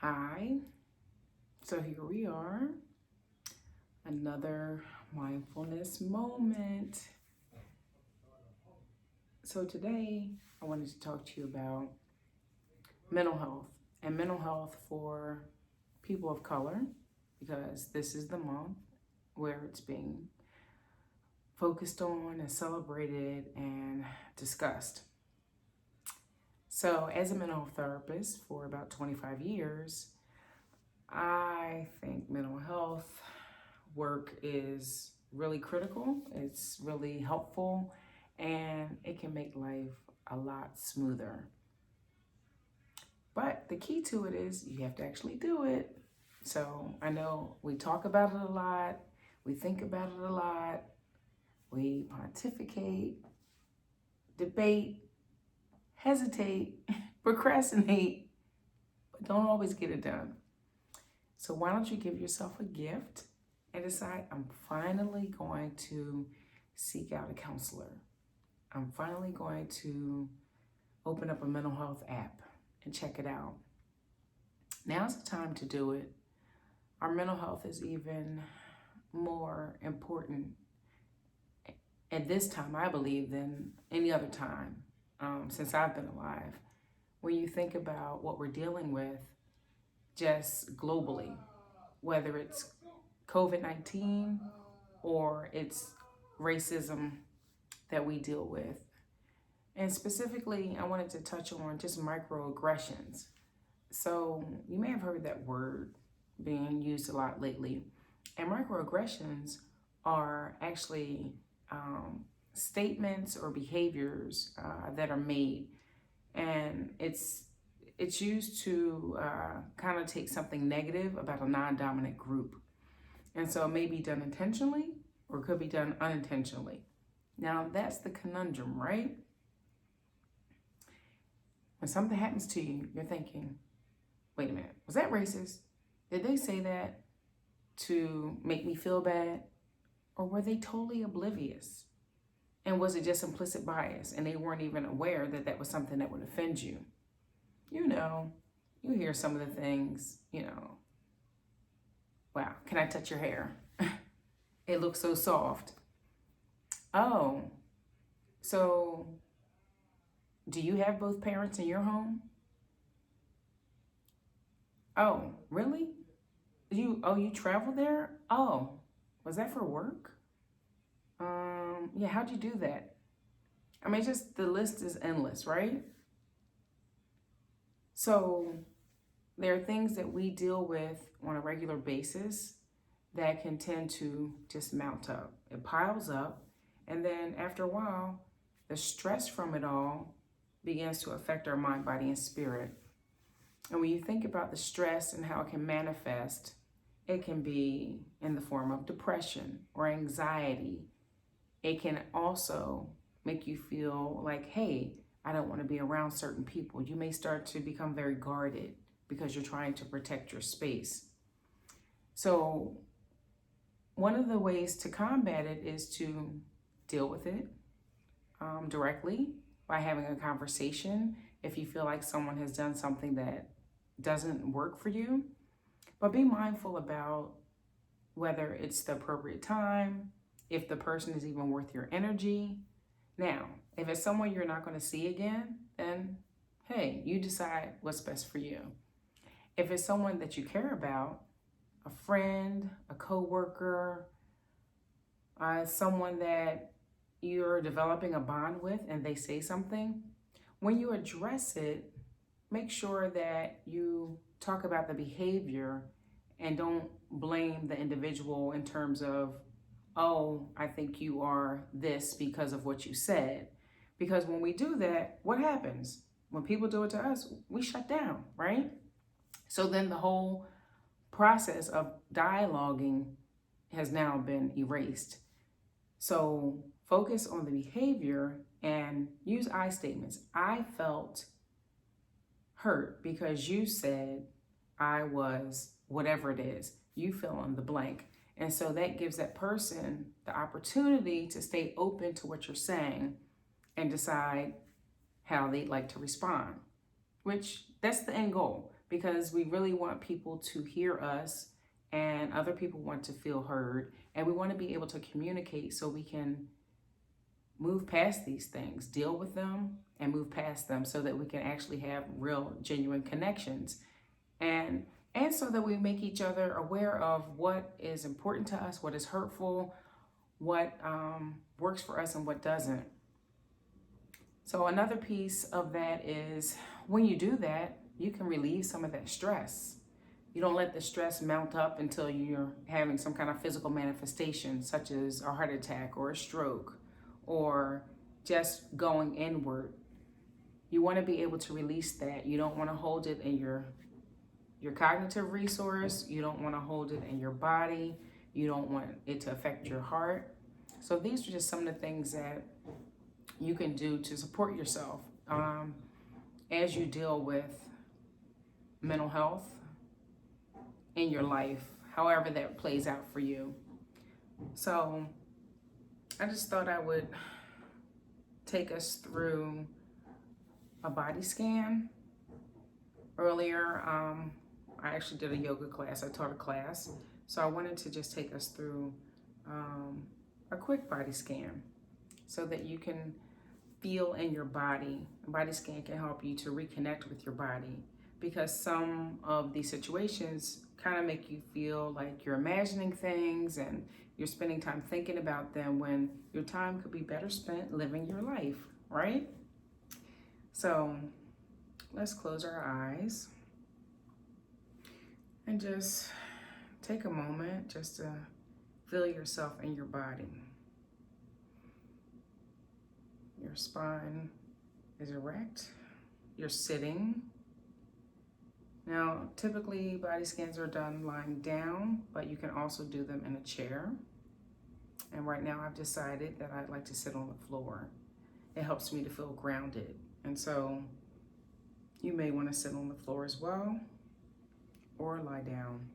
Hi, so here we are, another mindfulness moment. So today I wanted to talk to you about mental health and mental health for people of color because this is the month where it's being focused on and celebrated and discussed. So, as a mental health therapist for about 25 years, I think mental health work is really critical, it's really helpful, and it can make life a lot smoother. But the key to it is you have to actually do it. So I know we talk about it a lot, we think about it a lot, we pontificate, debate, hesitate, procrastinate, but don't always get it done. So why don't you give yourself a gift and decide, I'm finally going to seek out a counselor. I'm finally going to open up a mental health app and check it out. Now's the time to do it. Our mental health is even more important at this time, I believe, than any other time since I've been alive. When you think about what we're dealing with just globally, whether it's COVID-19 or it's racism that we deal with. And specifically, I wanted to touch on just microaggressions. So you may have heard that word being used a lot lately. And microaggressions are actually statements or behaviors that are made. And it's used to kind of take something negative about a non-dominant group. And so it may be done intentionally or it could be done unintentionally. Now that's the conundrum, right? When something happens to you, you're thinking, wait a minute, was that racist? Did they say that to make me feel bad? Or were they totally oblivious? And was it just implicit bias and they weren't even aware that that was something that would offend you? You know, you hear some of the things, wow, can I touch your hair? It looks so soft. Oh, so do you have both parents in your home? Oh, really? You travel there? Oh, was that for work? Yeah, how'd you do that? I mean, just the list is endless, right? So there are things that we deal with on a regular basis that can tend to just mount up. It piles up, and then after a while, the stress from it all begins to affect our mind, body, and spirit. And when you think about the stress and how it can manifest, it can be in the form of depression or anxiety. It can also make you feel like, hey, I don't want to be around certain people. You may start to become very guarded because you're trying to protect your space. So one of the ways to combat it is to deal with it directly by having a conversation if you feel like someone has done something that doesn't work for you. But be mindful about whether it's the appropriate time, if the person is even worth your energy. Now, if it's someone you're not going to see again, then hey, you decide what's best for you. If it's someone that you care about, a friend, a coworker, someone that you're developing a bond with and they say something, when you address it, make sure that you talk about the behavior and don't blame the individual in terms of, oh, I think you are this because of what you said. Because when we do that, what happens? When people do it to us, we shut down, right? So then the whole process of dialoguing has now been erased. So focus on the behavior and use I statements. I felt hurt because you said I was whatever it is. You fill in the blank. And so that gives that person the opportunity to stay open to what you're saying and decide how they'd like to respond, which that's the end goal. because we really want people to hear us, and other people want to feel heard, and we want to be able to communicate so we can move past these things, deal with them, and move past them so that we can actually have real, genuine connections. And so that we make each other aware of what is important to us, what is hurtful, what works for us and what doesn't. So another piece of that is when you do that, you can relieve some of that stress. You don't let the stress mount up until you're having some kind of physical manifestation, such as a heart attack or a stroke or just going inward. You want to be able to release that. You don't want to hold it in your cognitive resource. You don't want to hold it in your body. You don't want it to affect your heart. So these are just some of the things that you can do to support yourself as you deal with mental health in your life, however that plays out for you. So I just thought I would take us through a body scan. Earlier, I actually did a yoga class. I taught a class. So I wanted to just take us through a quick body scan so that you can feel in your body. A body scan can help you to reconnect with your body, because some of these situations kind of make you feel like you're imagining things and you're spending time thinking about them when your time could be better spent living your life, right? So let's close our eyes and just take a moment just to feel yourself in your body. Your spine is erect. You're sitting. Now, typically body scans are done lying down, but you can also do them in a chair. And right now I've decided that I'd like to sit on the floor. It helps me to feel grounded. And so you may want to sit on the floor as well, or lie down.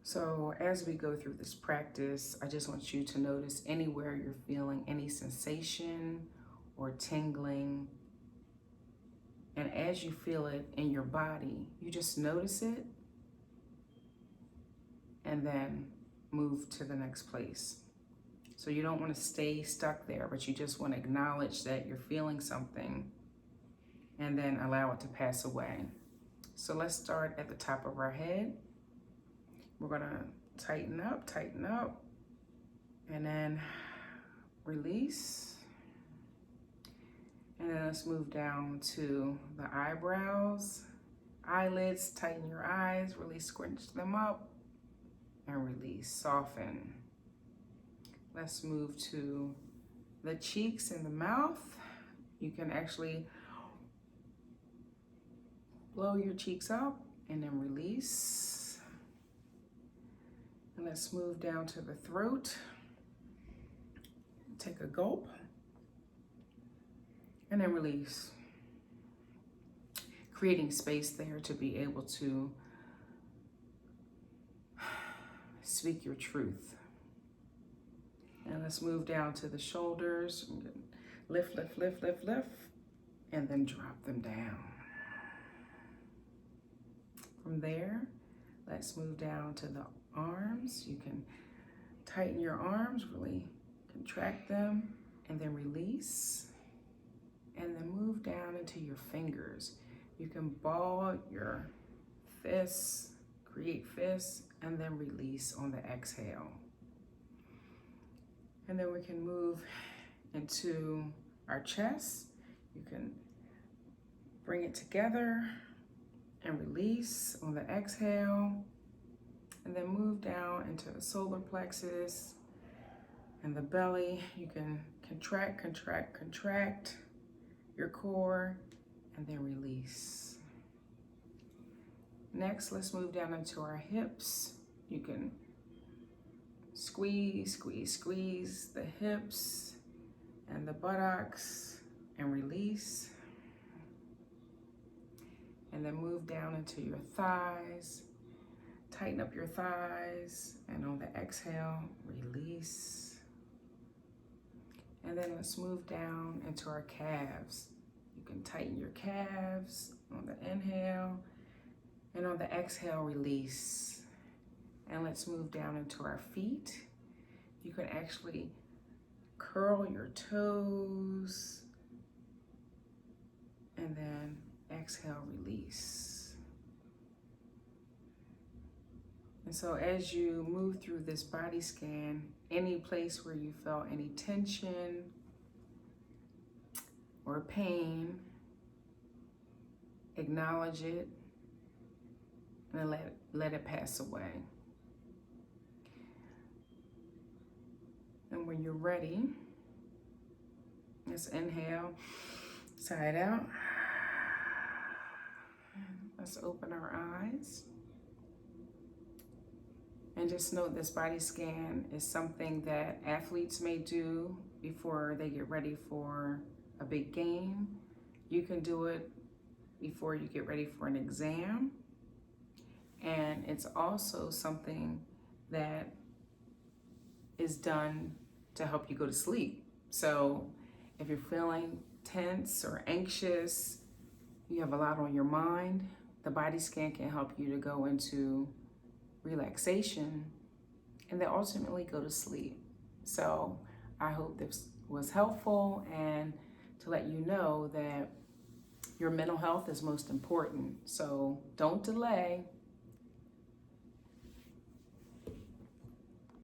So as we go through this practice, I just want you to notice anywhere you're feeling any sensation or tingling. And as you feel it in your body, you just notice it and then move to the next place. So you don't want to stay stuck there, but you just want to acknowledge that you're feeling something and then allow it to pass away. So let's start at the top of our head. We're gonna tighten up, and then release. And then let's move down to the eyebrows, eyelids, tighten your eyes, really squinch them up, and release, soften. Let's move to the cheeks and the mouth. You can actually blow your cheeks up and then release. And let's move down to the throat. Take a gulp and then release. Creating space there to be able to speak your truth. And let's move down to the shoulders. Lift, lift, lift, lift, lift, and then drop them down. From there, let's move down to the arms. You can tighten your arms, really contract them, and then release. And then move down into your fingers. You can ball your fists, create fists, and then release on the exhale. And then we can move into our chest. You can bring it together and release on the exhale. And then move down into the solar plexus and the belly. You can contract, contract, contract your core, and then release. Next, let's move down into our hips. You can squeeze, squeeze, squeeze the hips and the buttocks and release. And then move down into your thighs. Tighten up your thighs, and on the exhale, release. And then let's move down into our calves. You can tighten your calves on the inhale, and on the exhale, release. And let's move down into our feet. You can actually curl your toes, and then exhale, release. And so as you move through this body scan, any place where you felt any tension or pain, acknowledge it and let it pass away. And when you're ready, let's inhale, side out. Let's open our eyes. And just know this body scan is something that athletes may do before they get ready for a big game. You can do it before you get ready for an exam. And it's also something that is done to help you go to sleep. So if you're feeling tense or anxious, you have a lot on your mind, the body scan can help you to go into relaxation and then ultimately go to sleep. So I hope this was helpful, and to let you know that your mental health is most important. So don't delay.